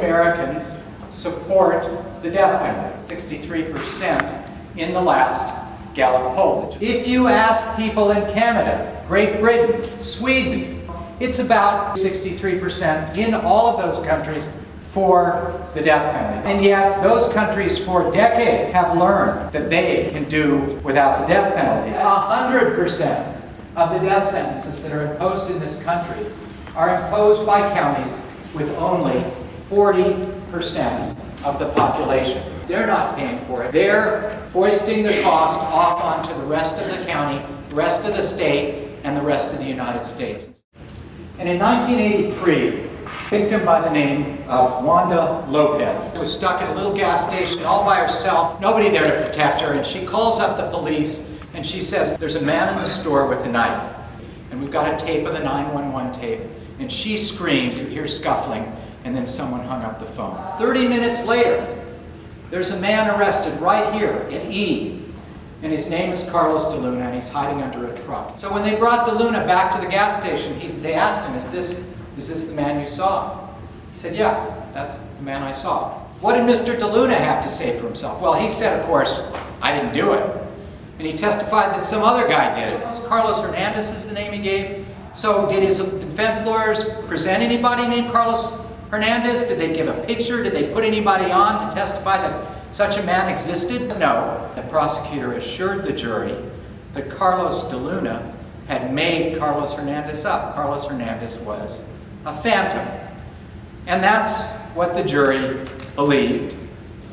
Americans support the death penalty, 63% in the last Gallup poll. If you ask people in Canada, Great Britain, Sweden, it's about 63% in all of those countries for the death penalty. And yet, those countries for decades have learned that they can do without the death penalty. 100% of the death sentences that are imposed in this country are imposed by counties with only 40% of the population. They're not paying for it. They're foisting the cost off onto the rest of the county, the rest of the state, and the rest of the United States. And in 1983, a victim by the name of Wanda Lopez was stuck at a little gas station all by herself, nobody there to protect her, and she calls up the police and she says, there's a man in the store with a knife, and we've got a tape of the 911 tape, and she screamed, you hear scuffling, and then someone hung up the phone. 30 minutes later, there's a man arrested right here in E, and his name is Carlos de Luna, and he's hiding under a truck. So when they brought de Luna back to the gas station, they asked him, is this the man you saw? He said, yeah, that's the man I saw. What did Mr. de Luna have to say for himself? Well, he said, of course, I didn't do it. And he testified that some other guy did it. Carlos Hernandez is the name he gave. So did his defense lawyers present anybody named Carlos Hernandez? Did they give a picture? Did they put anybody on to testify that such a man existed? No. The prosecutor assured the jury that Carlos de Luna had made Carlos Hernandez up. Carlos Hernandez was a phantom. And that's what the jury believed,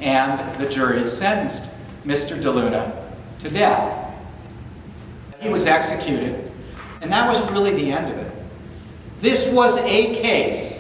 and the jury sentenced Mr. de Luna to death. He was executed, and that was really the end of it. This was a case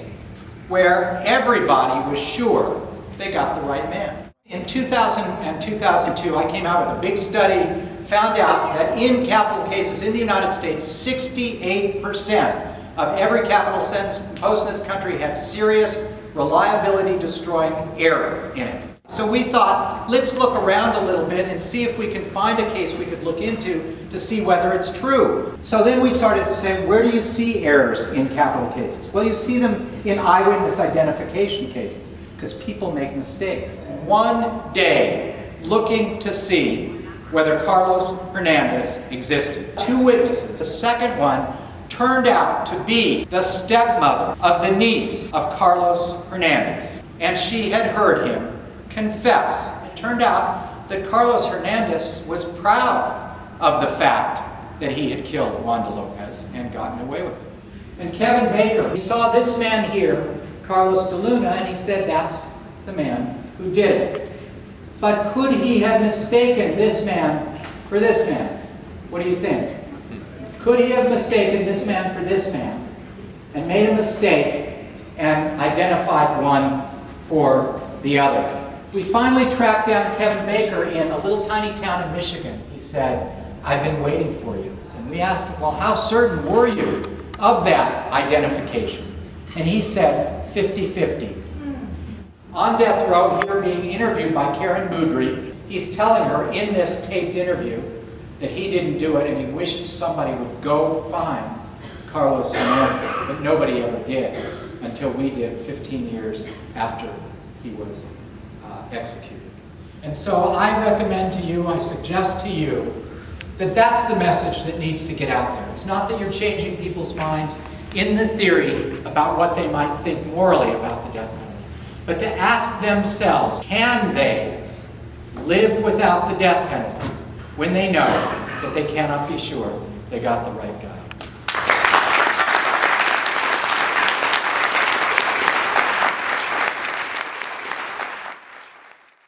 where everybody was sure they got the right man. In 2000 and 2002, I came out with a big study, found out that in capital cases in the United States, 68% of every capital sentence imposed in this country had serious reliability-destroying error in it. So we thought, let's look around a little bit and see if we can find a case we could look into to see whether it's true. So then we started to say, where do you see errors in capital cases? Well, you see them in eyewitness identification cases, because people make mistakes. One day, looking to see whether Carlos Hernandez existed. Two witnesses. The second one turned out to be the stepmother of the niece of Carlos Hernandez, and she had heard him confess. It turned out that Carlos Hernandez was proud of the fact that he had killed Wanda Lopez and gotten away with it. And Kevin Baker, he saw this man here, Carlos de Luna, and he said, that's the man who did it. But could he have mistaken this man for this man? What do you think? Could he have mistaken this man for this man and made a mistake and identified one for the other? We finally tracked down Kevin Baker in a little tiny town in Michigan. He said, I've been waiting for you. And we asked him, well, how certain were you of that identification? And he said, 50-50. On death row, here being interviewed by Karen Boudry, he's telling her in this taped interview that he didn't do it and he wished somebody would go find Carlos Hernandez, but nobody ever did until we did 15 years after he was executed. And so I recommend to you, I suggest to you, that that's the message that needs to get out there. It's not that you're changing people's minds in the theory about what they might think morally about the death penalty, but to ask themselves, can they live without the death penalty when they know that they cannot be sure they got the right guy?